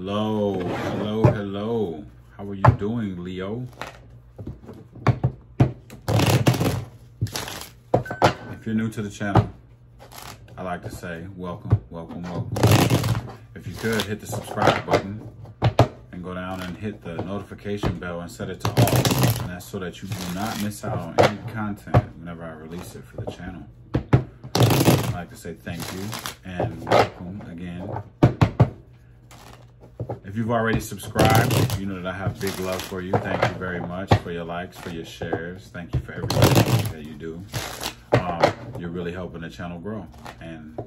Hello, hello, hello. How are you doing, Leo? If you're new to the channel, I like to say welcome, welcome, welcome. If you could, hit the subscribe button and go down and hit the notification bell and set it to all. And that's so that you do not miss out on any content whenever I release it for the channel. I'd like to say thank you and welcome again. If you've already subscribed, you know that I have big love for you. Thank you very much for your likes, for your shares. Thank you for everything that you do. You're really helping the channel grow, and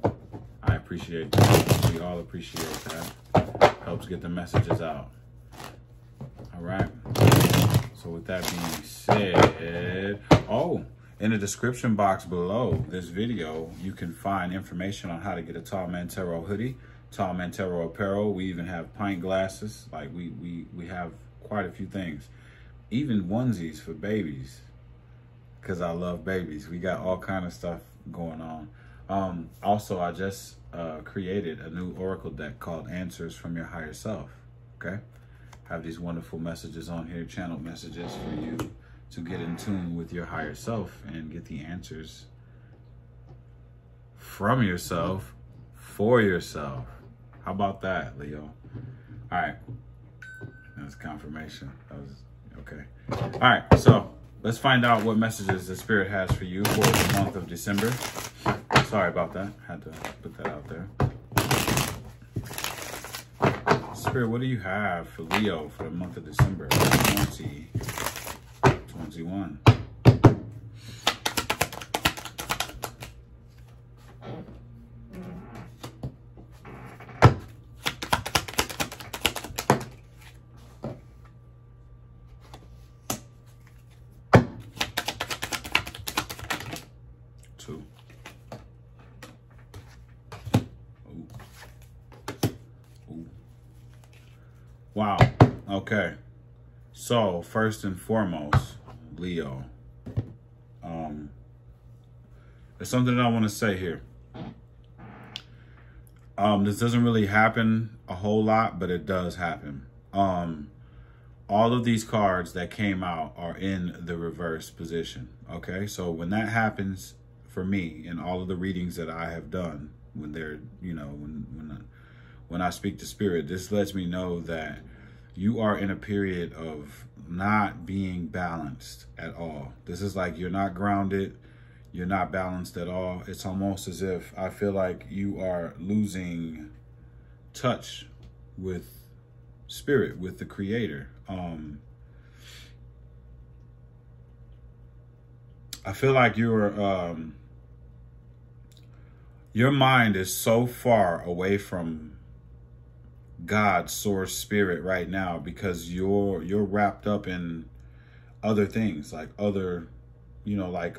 I appreciate that. We all appreciate that. Helps get the messages out. All right. So with that being said, in the description box below this video, you can find information on how to get a Tallmantarot hoodie, Tallmantarot apparel. We even have pint glasses. Like we have quite a few things, even onesies for babies, because I love babies. We got all kind of stuff going on. Also, I just created a new oracle deck called Answers from Your Higher Self. Okay, have these wonderful messages on here, channeled messages for you to get in tune with your higher self and get the answers from yourself for yourself. How about that, Leo? All right, that's confirmation. That was okay. All right, so let's find out what messages the Spirit has for you for the month of December. Sorry about that. Had to put that out there. Spirit, what do you have for Leo for the month of December 2021? Wow. Okay. So first and foremost, Leo, there's something that I want to say here. This doesn't really happen a whole lot, but it does happen. All of these cards that came out are in the reverse position. Okay. So when that happens for me in all of the readings that I have done, when they're, you know, when I speak to Spirit, this lets me know that you are in a period of not being balanced at all. This is like you're not grounded. You're not balanced at all. It's almost as if I feel like you are losing touch with Spirit, with the Creator. I feel like your mind is so far away from God, source, spirit right now, because you're wrapped up in other things, like other, you know, like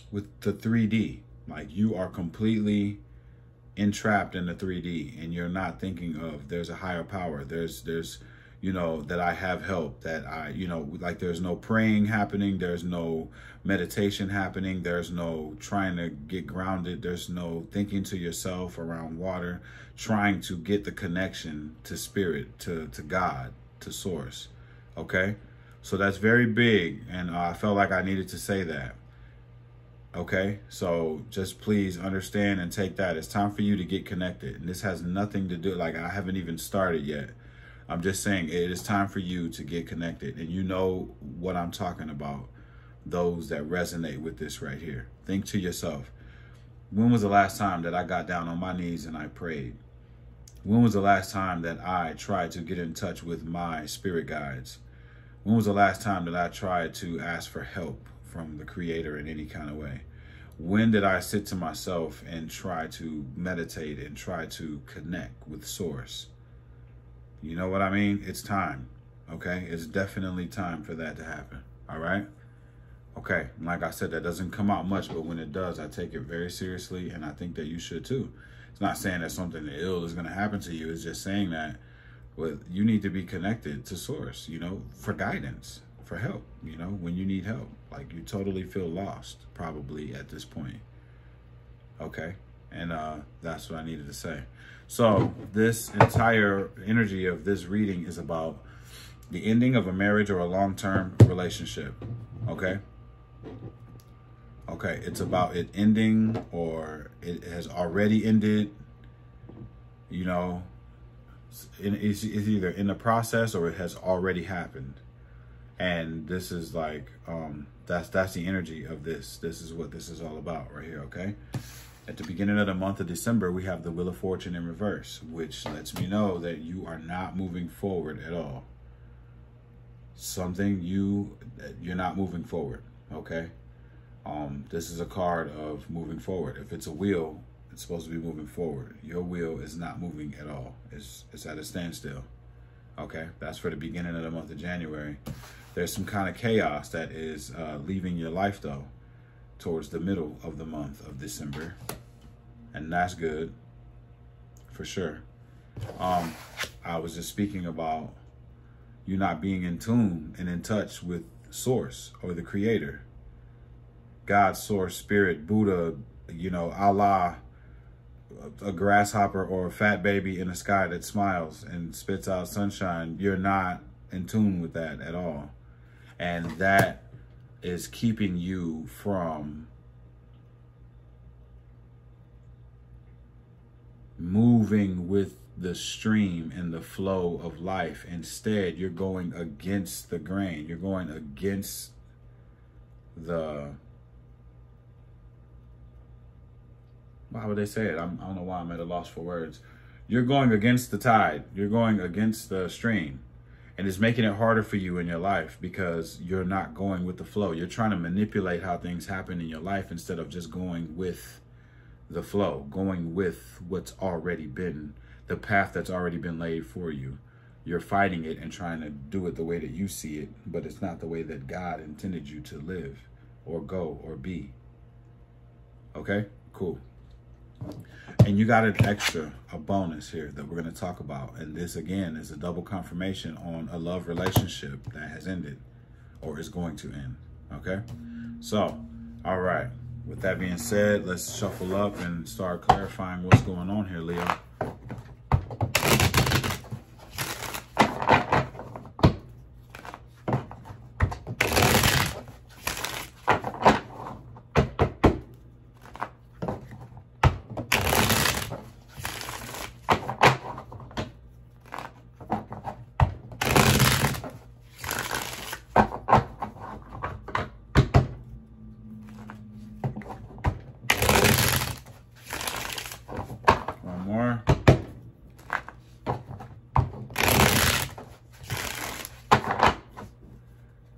with the 3D, like you are completely entrapped in the 3D, and you're not thinking of there's a higher power, there's you know, that I have help, that I, you know, like there's no praying happening, there's no meditation happening, there's no trying to get grounded, there's no thinking to yourself around water, trying to get the connection to Spirit, to God, to source. Okay, so that's very big, and I felt like I needed to say that. Okay, so just please understand and take that. It's time for you to get connected, and this has nothing to do, like I haven't even started yet. I'm just saying it is time for you to get connected, and you know what I'm talking about, those that resonate with this right here. Think to yourself, when was the last time that I got down on my knees and I prayed? When was the last time that I tried to get in touch with my spirit guides? When was the last time that I tried to ask for help from the Creator in any kind of way? When did I sit to myself and try to meditate and try to connect with Source? You know what I mean? It's time. Okay? It's definitely time for that to happen. All right? Okay. Like I said, that doesn't come out much, but when it does, I take it very seriously, and I think that you should too. It's not saying that something ill is going to happen to you. It's just saying that, well, you need to be connected to Source, you know, for guidance, for help, you know, when you need help. Like you totally feel lost probably at this point. Okay. And that's what I needed to say. So this entire energy of this reading is about the ending of a marriage or a long-term relationship. Okay? Okay, it's about it ending, or it has already ended. You know, it's either in the process or it has already happened. And this is like, that's the energy of this. This is what this is all about right here, okay? At the beginning of the month of December, we have the Wheel of Fortune in reverse, which lets me know that you are not moving forward at all. You're not moving forward, okay? This is a card of moving forward. If it's a wheel, it's supposed to be moving forward. Your wheel is not moving at all. It's at a standstill, okay? That's for the beginning of the month of January. There's some kind of chaos that is leaving your life, though, towards the middle of the month of December. And that's good, for sure. I was just speaking about you not being in tune and in touch with Source or the Creator. God, Source, Spirit, Buddha, you know, Allah, a grasshopper or a fat baby in the sky that smiles and spits out sunshine. You're not in tune with that at all. And that is keeping you from moving with the stream and the flow of life. Instead, you're going against the grain. You're going against the... How would they say it? I don't know why I'm at a loss for words. You're going against the tide. You're going against the stream. And it's making it harder for you in your life because you're not going with the flow. You're trying to manipulate how things happen in your life instead of just going with the flow, going with what's already been, the path that's already been laid for you. You're fighting it and trying to do it the way that you see it, but it's not the way that God intended you to live or go or be. Okay, cool. And you got an extra, a bonus here that we're going to talk about. And this, again, is a double confirmation on a love relationship that has ended or is going to end. Okay? So, all right. With that being said, let's shuffle up and start clarifying what's going on here, Leo.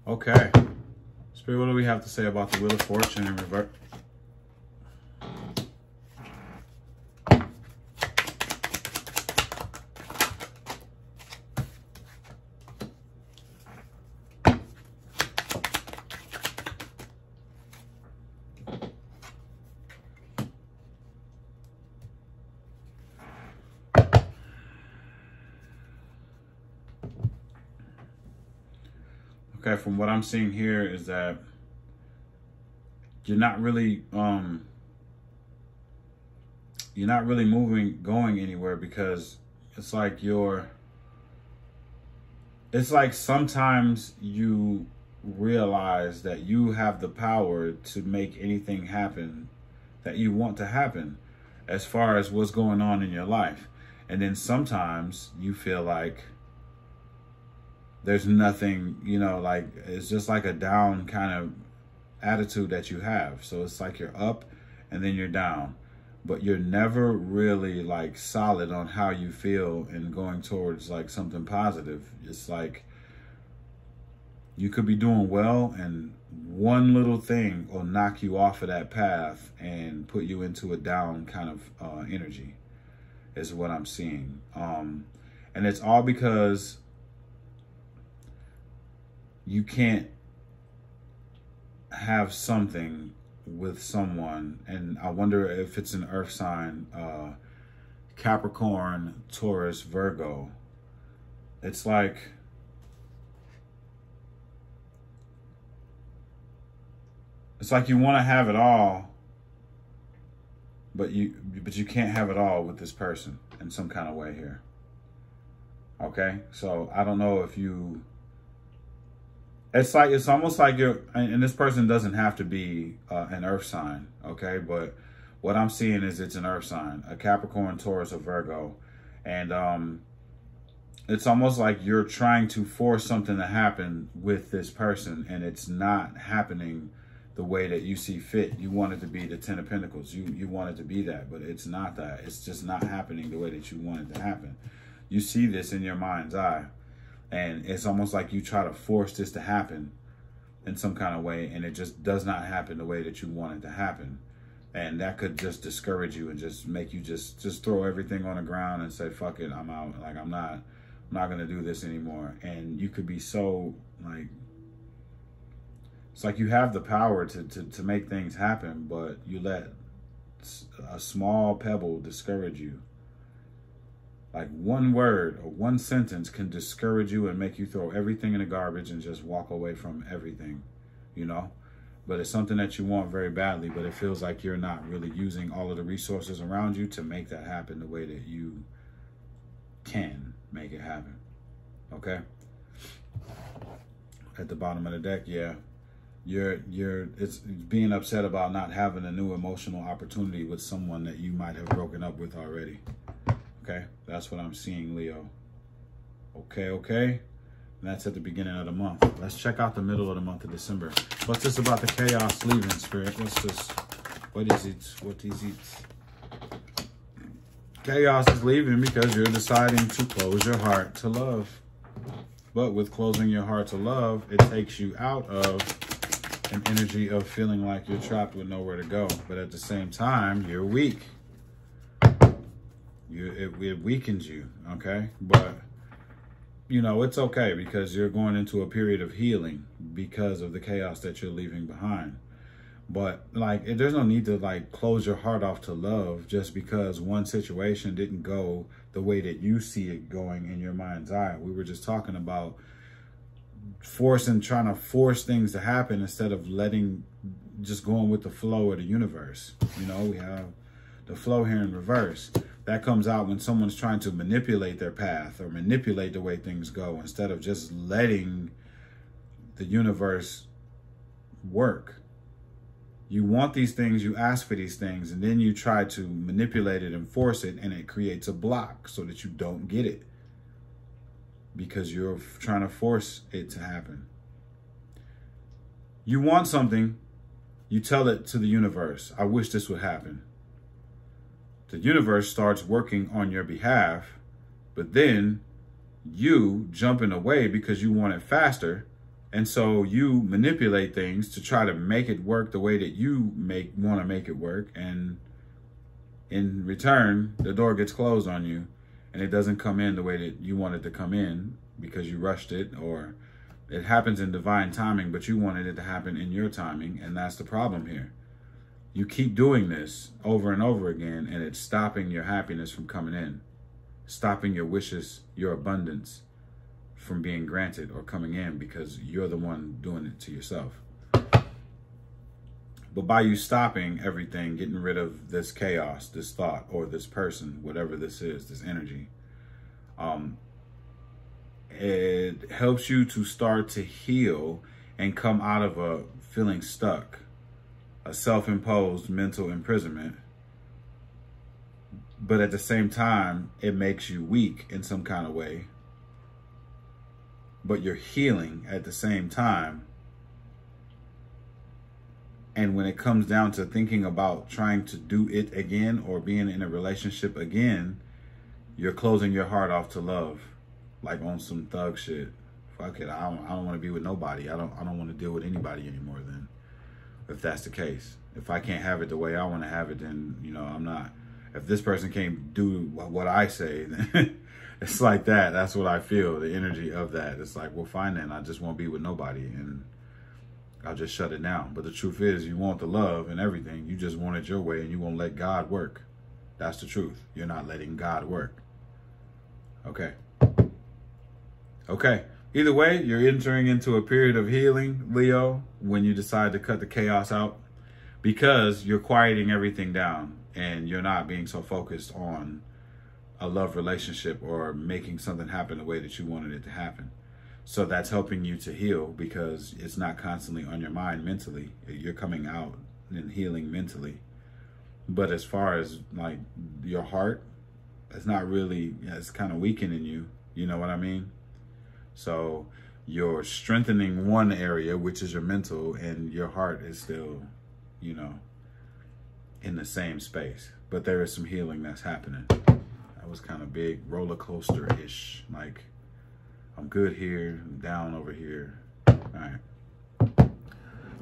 Okay. Spirit, what do we have to say about the Wheel of Fortune in reverse? Okay, from what I'm seeing here is that you're not really going anywhere, because it's like sometimes you realize that you have the power to make anything happen that you want to happen as far as what's going on in your life. And then sometimes you feel like there's nothing, you know, like it's just like a down kind of attitude that you have. So it's like you're up and then you're down, but you're never really like solid on how you feel and going towards like something positive. It's like you could be doing well and one little thing will knock you off of that path and put you into a down kind of energy is what I'm seeing. And it's all because you can't have something with someone, and I wonder if it's an earth sign, Capricorn, Taurus, Virgo. It's like you want to have it all, But you can't have it all with this person in some kind of way here. Okay? So I don't know if you, it's almost like and this person doesn't have to be an earth sign, okay? But what I'm seeing is it's an earth sign, a Capricorn, Taurus, or Virgo. And it's almost like you're trying to force something to happen with this person, and it's not happening the way that you see fit. You want it to be the 10 of Pentacles. You want it to be that, but it's not that. It's just not happening the way that you want it to happen. You see this in your mind's eye, and it's almost like you try to force this to happen in some kind of way, and it just does not happen the way that you want it to happen. And that could just discourage you and just make you just throw everything on the ground and say, fuck it, I'm out. Like, I'm not going to do this anymore. And you could be so, like, it's like you have the power to make things happen, but you let a small pebble discourage you. Like, one word or one sentence can discourage you and make you throw everything in the garbage and just walk away from everything, you know? But it's something that you want very badly, but it feels like you're not really using all of the resources around you to make that happen the way that you can make it happen. Okay? At the bottom of the deck, yeah. It's being upset about not having a new emotional opportunity with someone that you might have broken up with already. Okay? That's what I'm seeing, Leo. Okay? And that's at the beginning of the month. Let's check out the middle of the month of December. What's this about the chaos leaving, Spirit? What's this? What is it? What is it? Chaos is leaving because you're deciding to close your heart to love. But with closing your heart to love, it takes you out of an energy of feeling like you're trapped with nowhere to go. But at the same time, you're weak. It weakens you, okay? But, you know, it's okay because you're going into a period of healing because of the chaos that you're leaving behind. But, like, there's no need to, like, close your heart off to love just because one situation didn't go the way that you see it going in your mind's eye. We were just talking about trying to force things to happen instead of just going with the flow of the universe. You know, we have the flow here in reverse. That comes out when someone's trying to manipulate their path or manipulate the way things go instead of just letting the universe work. You want these things, you ask for these things, and then you try to manipulate it and force it, and it creates a block so that you don't get it because you're trying to force it to happen. You want something, you tell it to the universe, I wish this would happen. The universe starts working on your behalf, but then you jump in the way because you want it faster. And so you manipulate things to try to make it work the way that you want to make it work. And in return, the door gets closed on you and it doesn't come in the way that you want it to come in because you rushed it, or it happens in divine timing, but you wanted it to happen in your timing. And that's the problem here. You keep doing this over and over again, and it's stopping your happiness from coming in, stopping your wishes, your abundance from being granted or coming in because you're the one doing it to yourself. But by you stopping everything, getting rid of this chaos, this thought, or this person, whatever this is, this energy, it helps you to start to heal and come out of a feeling stuck, a self-imposed mental imprisonment. But at the same time, it makes you weak in some kind of way. But you're healing at the same time. And when it comes down to thinking about trying to do it again or being in a relationship again, you're closing your heart off to love, like on some thug shit. Fuck it, I don't want to be with nobody. I don't want to deal with anybody anymore then. If that's the case, if I can't have it the way I want to have it, then, you know, I'm not. If this person can't do what I say, then it's like that. That's what I feel, the energy of that. It's like, well, fine then. I just won't be with nobody and I'll just shut it down. But the truth is, you want the love and everything. You just want it your way and you won't let God work. That's the truth. You're not letting God work. Okay. Okay. Either way, you're entering into a period of healing, Leo, when you decide to cut the chaos out because you're quieting everything down. and you're not being so focused on a love relationship or making something happen the way that you wanted it to happen. So that's helping you to heal because it's not constantly on your mind mentally. You're coming out and healing mentally. But as far as like your heart, it's not really, it's kind of weakening you. You know what I mean? So you're strengthening one area, which is your mental, and your heart is still, you know, in the same space. But there is some healing that's happening. That was kind of big, roller coaster-ish. Like, I'm good here, I'm down over here. All right.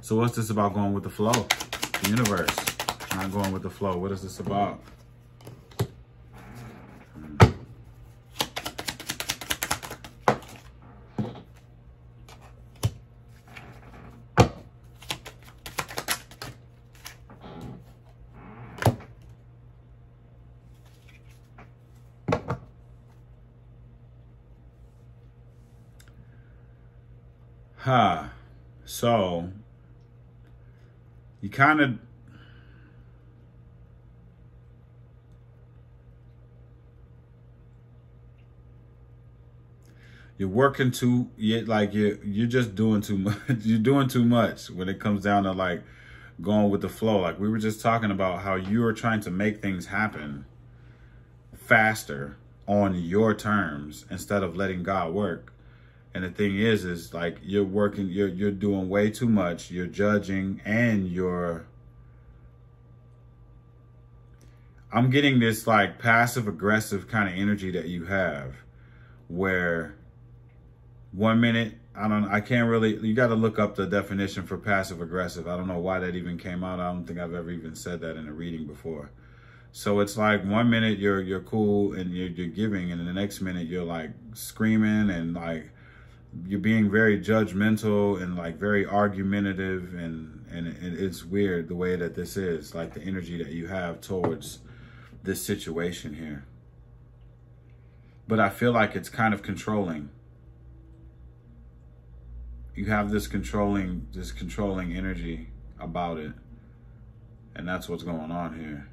So what's this about going with the flow? The universe, not going with the flow. What is this about? So you kind of you're working too, you're just doing too much. You're doing too much when it comes down to like going with the flow. Like we were just talking about how you are trying to make things happen faster on your terms instead of letting God work. And the thing is like you're working, you're doing way too much. You're judging and I'm getting this like passive aggressive kind of energy that you have where 1 minute, I can't really, you got to look up the definition for passive aggressive. I don't know why that even came out. I don't think I've ever even said that in a reading before. So it's like 1 minute you're cool and you're giving, and in the next minute you're like screaming and like, you're being very judgmental and like very argumentative, and it's weird the way that this is, like the energy that you have towards this situation here. But I feel like it's kind of controlling. You have this controlling energy about it, and that's what's going on here.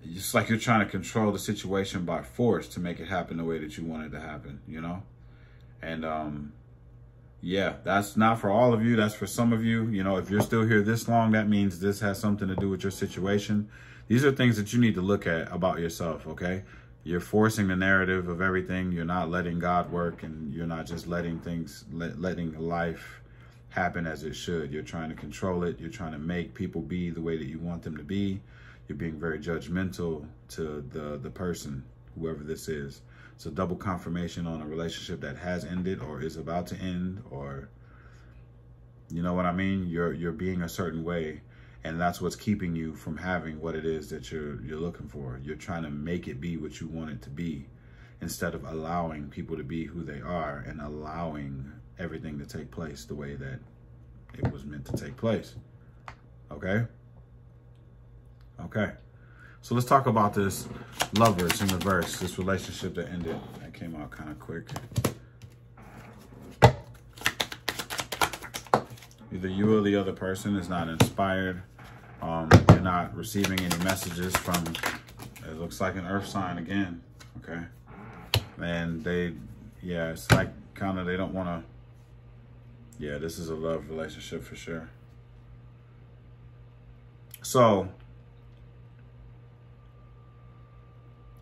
It's like you're trying to control the situation by force to make it happen the way that you want it to happen, you know? And yeah, that's not for all of you. That's for some of you. You know, if you're still here this long, that means this has something to do with your situation. These are things that you need to look at about yourself, okay? You're forcing the narrative of everything. You're not letting God work, and you're not just letting things, letting life happen as it should. You're trying to control it. You're trying to make people be the way that you want them to be. You're being very judgmental to the person, whoever this is. It's a double confirmation on a relationship that has ended or is about to end, or, you know what I mean? You're being a certain way, and that's what's keeping you from having what it is that you're looking for. You're trying to make it be what you want it to be, instead of allowing people to be who they are and allowing everything to take place the way that it was meant to take place. Okay? Okay. So let's talk about this lovers in reverse, this relationship that ended. That came out kind of quick. Either you or the other person is not inspired. You're not receiving any messages from, it looks like an earth sign again, okay? And it's like kind of, they don't want to, yeah, this is a love relationship for sure. So,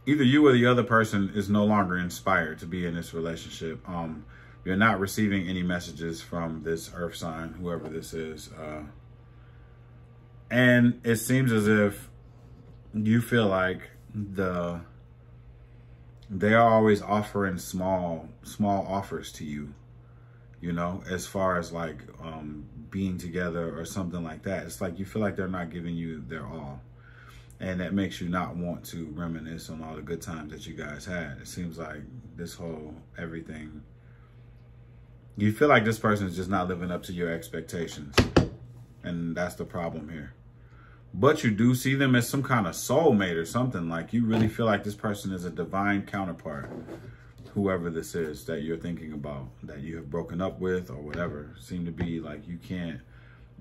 either you or the other person is no longer inspired to be in this relationship. You're not receiving any messages from this earth sign, whoever this is. And it seems as if you feel like they are always offering small offers to you, you know, as far as like being together or something like that. It's like you feel like they're not giving you their all. And that makes you not want to reminisce on all the good times that you guys had. It seems like this whole everything, you feel like this person is just not living up to your expectations. And that's the problem here. But you do see them as some kind of soulmate or something. Like you really feel like this person is a divine counterpart, whoever this is that you're thinking about, that you have broken up with or whatever. Seem to be like you can't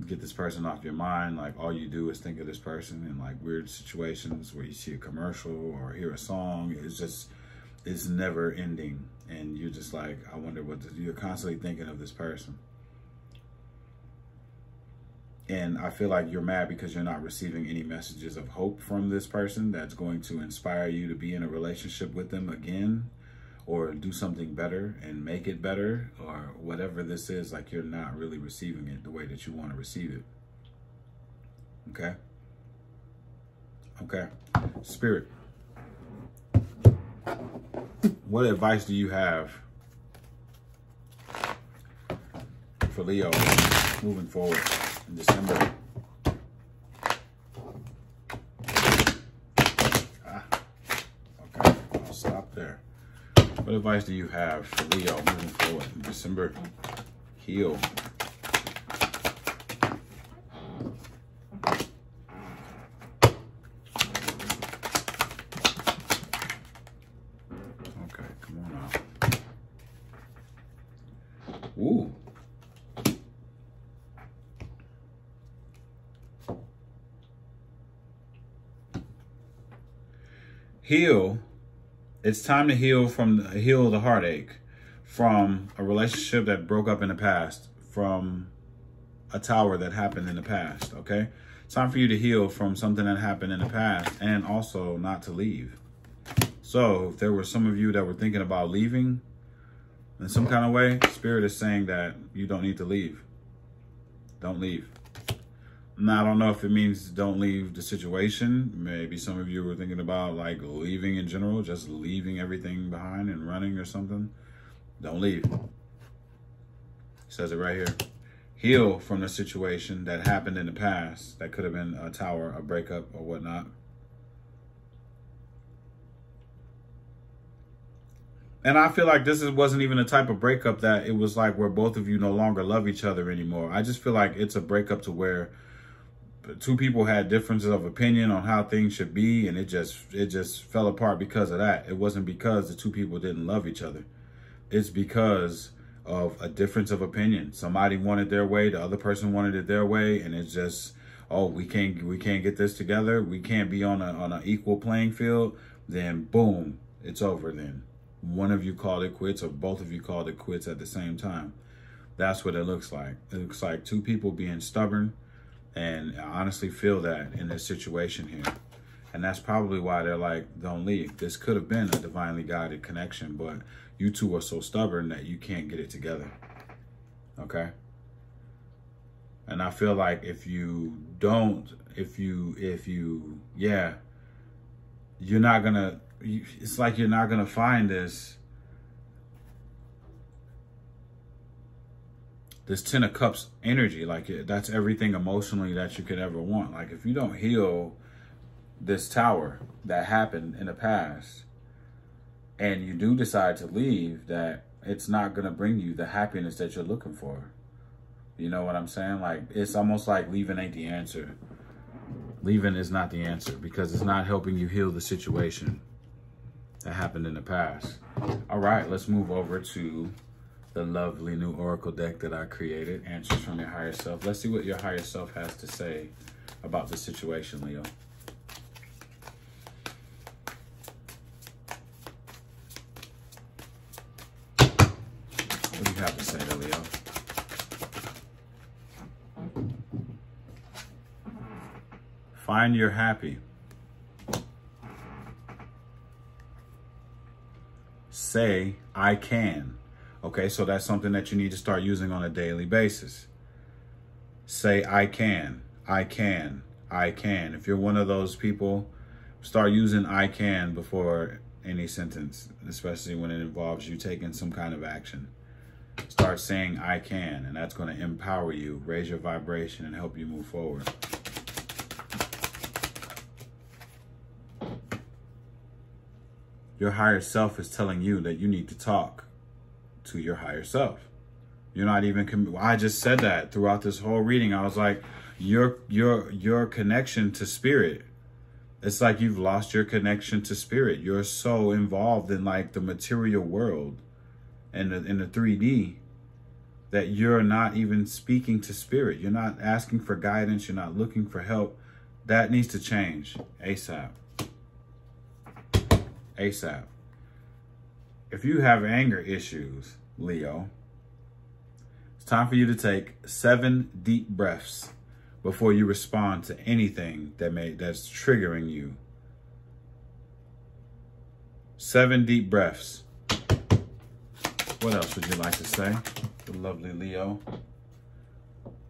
get this person off your mind. Like all you do is think of this person in like weird situations where you see a commercial or hear a song. It's never ending. And you're just like, I wonder you're constantly thinking of this person. And I feel like you're mad because you're not receiving any messages of hope from this person that's going to inspire you to be in a relationship with them again, or do something better and make it better, or whatever this is. Like you're not really receiving it the way that you want to receive it. Okay? Okay. Spirit, what advice do you have for Leo moving forward in December? Okay, I'll stop there. What advice do you have for Leo moving forward in December? Heal. Okay, come on now. Ooh. Heal. It's time to heal the heartache from a relationship that broke up in the past, from a tower that happened in the past, okay? It's time for you to heal from something that happened in the past, and also not to leave. So if there were some of you that were thinking about leaving in some kind of way, Spirit is saying that you don't need to leave. Don't leave. Now, I don't know if it means don't leave the situation. Maybe some of you were thinking about like leaving in general, just leaving everything behind and running or something. Don't leave. It says it right here. Heal from the situation that happened in the past. That could have been a tower, a breakup, or whatnot. And I feel like this wasn't even a type of breakup that it was like where both of you no longer love each other anymore. I just feel like it's a breakup to where two people had differences of opinion on how things should be, and it just fell apart because of that. It wasn't because the two people didn't love each other. It's because of a difference of opinion. Somebody wanted their way, the other person wanted it their way, and it's just, oh, we can't get this together. We can't be on an equal playing field. Then boom, it's over. Then one of you called it quits, or both of you called it quits at the same time. That's what it looks like. It looks like two people being stubborn. And I honestly feel that in this situation here. And that's probably why they're like, don't leave. This could have been a divinely guided connection, but you two are so stubborn that you can't get it together. Okay? And I feel like if you don't, yeah, you're not gonna, it's like you're not gonna find this 10 of Cups energy. Like that's everything emotionally that you could ever want. Like if you don't heal this tower that happened in the past and you do decide to leave, that it's not going to bring you the happiness that you're looking for. You know what I'm saying? Like it's almost like leaving ain't the answer. Leaving is not the answer because it's not helping you heal the situation that happened in the past. All right, let's move over to the lovely new oracle deck that I created, Answers from Your Higher Self. Let's see what your higher self has to say about the situation, Leo. What do you have to say to Leo? Find your happy. Say, I can. Okay, so that's something that you need to start using on a daily basis. Say, I can, I can, I can. If you're one of those people, start using I can before any sentence, especially when it involves you taking some kind of action. Start saying I can, and that's going to empower you, raise your vibration, and help you move forward. Your higher self is telling you that you need to talk to your higher self. You're not even, I just said that throughout this whole reading. I was like, your connection to spirit, it's like you've lost your connection to spirit. You're so involved in like the material world and in the 3D that you're not even speaking to spirit. You're not asking for guidance. You're not looking for help. That needs to change ASAP. ASAP. If you have anger issues, Leo, it's time for you to take 7 deep breaths before you respond to anything that's triggering you. 7 deep breaths. What else would you like to say, the lovely Leo?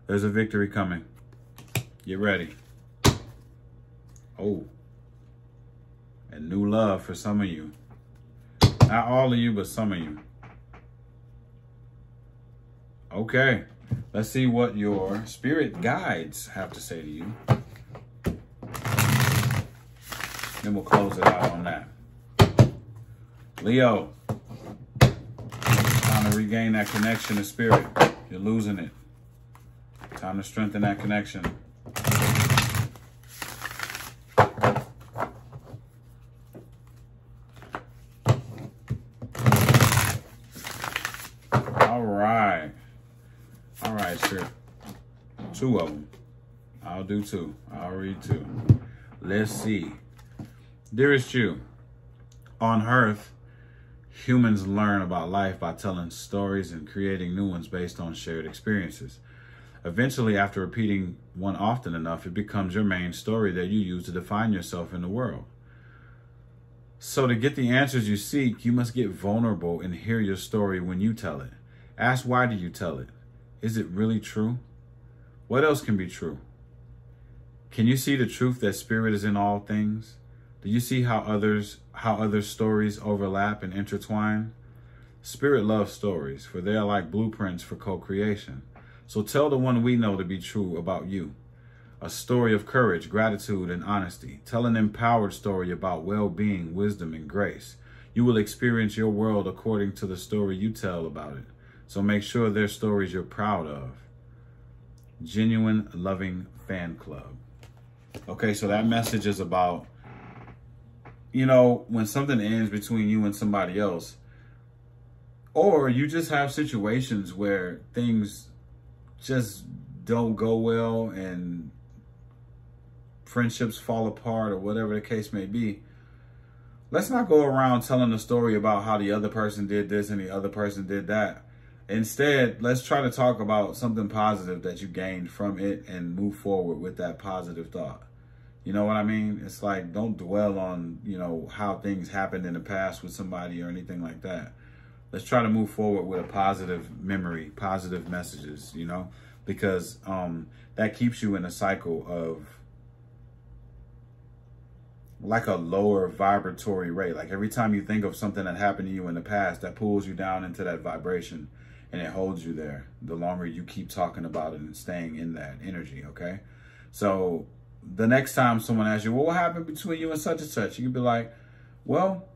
There's a victory coming. Get ready. Oh. And new love for some of you. Not all of you, but some of you. Okay. Let's see what your spirit guides have to say to you. Then we'll close it out on that. Leo. Time to regain that connection to spirit. You're losing it. Time to strengthen that connection. All right, sir. 2 of them. I'll do 2. I'll read 2. Let's see. Dearest you, on Earth, humans learn about life by telling stories and creating new ones based on shared experiences. Eventually, after repeating one often enough, it becomes your main story that you use to define yourself in the world. So to get the answers you seek, you must get vulnerable and hear your story when you tell it. Ask, why do you tell it? Is it really true? What else can be true? Can you see the truth that spirit is in all things? Do you see how other stories overlap and intertwine? Spirit loves stories, for they are like blueprints for co-creation. So tell the one we know to be true about you. A story of courage, gratitude, and honesty. Tell an empowered story about well-being, wisdom, and grace. You will experience your world according to the story you tell about it. So make sure they're stories you're proud of. Genuine Loving Fan Club. Okay, so that message is about, you know, when something ends between you and somebody else, or you just have situations where things just don't go well and friendships fall apart or whatever the case may be. Let's not go around telling a story about how the other person did this and the other person did that. Instead, let's try to talk about something positive that you gained from it and move forward with that positive thought. You know what I mean? It's like, don't dwell on, you know, how things happened in the past with somebody or anything like that. Let's try to move forward with a positive memory, positive messages, you know, because that keeps you in a cycle of like a lower vibratory rate. Like every time you think of something that happened to you in the past, that pulls you down into that vibration and it holds you there the longer you keep talking about it and staying in that energy, okay? So the next time someone asks you, well, what happened between you and such and such? You can be like, well,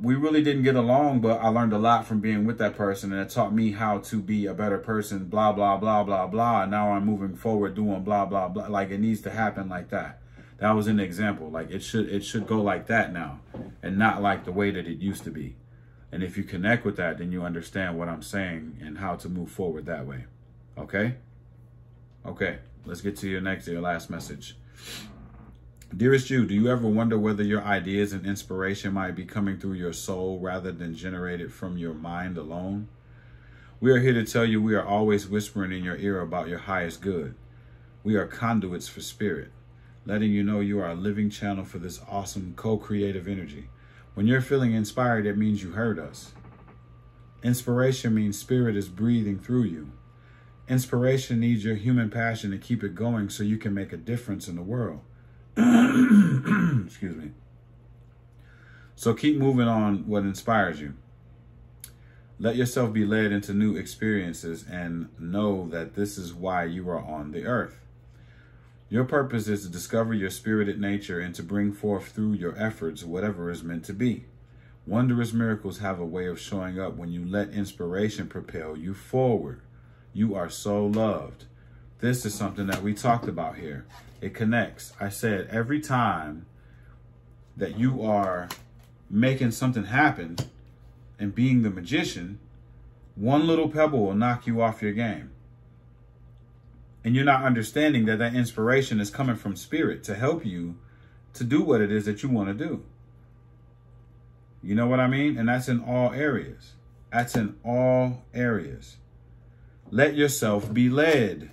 we really didn't get along, but I learned a lot from being with that person, and it taught me how to be a better person, blah, blah, blah, blah, blah. And now I'm moving forward doing blah, blah, blah. Like it needs to happen like that. That was an example. Like it should go like that now and not like the way that it used to be. And if you connect with that, then you understand what I'm saying and how to move forward that way. Okay? Okay, let's get to your last message. Dearest you, do you ever wonder whether your ideas and inspiration might be coming through your soul rather than generated from your mind alone? We are here to tell you we are always whispering in your ear about your highest good. We are conduits for spirit, letting you know you are a living channel for this awesome co-creative energy. When you're feeling inspired, it means you heard us. Inspiration means spirit is breathing through you. Inspiration needs your human passion to keep it going so you can make a difference in the world. Excuse me. So keep moving on what inspires you. Let yourself be led into new experiences and know that this is why you are on the earth. Your purpose is to discover your spirited nature and to bring forth through your efforts whatever is meant to be. Wondrous miracles have a way of showing up when you let inspiration propel you forward. You are so loved. This is something that we talked about here. It connects. I said every time that you are making something happen and being the magician, One little pebble will knock you off your game. And you're not understanding that that inspiration is coming from spirit to help you to do what it is that you want to do. You know what I mean? And that's in all areas. That's in all areas. Let yourself be led.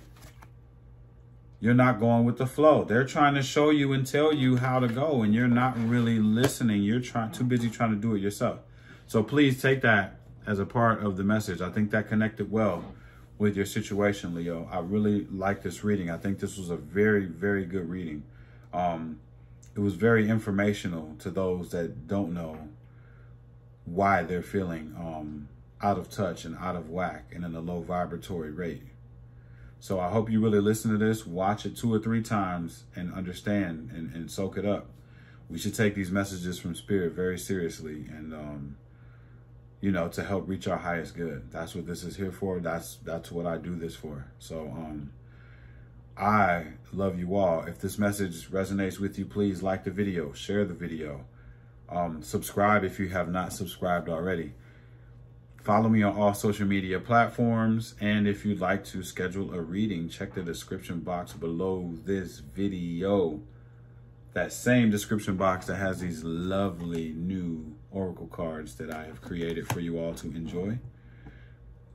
You're not going with the flow. They're trying to show you and tell you how to go, and you're not really listening. You're too busy trying to do it yourself. So please take that as a part of the message. I think that connected well with your situation, Leo. I really like this reading. I think this was a very, very good reading. It was very informational to those that don't know why they're feeling out of touch and out of whack and in a low vibratory rate. So I hope you really listen to this, watch it 2 or 3 times and understand and soak it up. We should take these messages from spirit very seriously and, you know, to help reach our highest good. That's what this is here for. That's what I do this for. So I love you all. If this message resonates with you, please like the video, share the video, subscribe if you have not subscribed already. Follow me on all social media platforms. And if you'd like to schedule a reading, check the description box below this video. That same description box that has these lovely new oracle cards that I have created for you all to enjoy.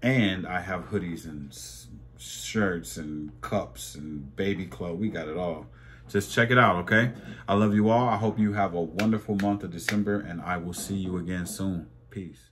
And I have hoodies and shirts and cups and baby clothes. We got it all. Just check it out, okay? I love you all. I hope you have a wonderful month of December, and I will see you again soon. Peace.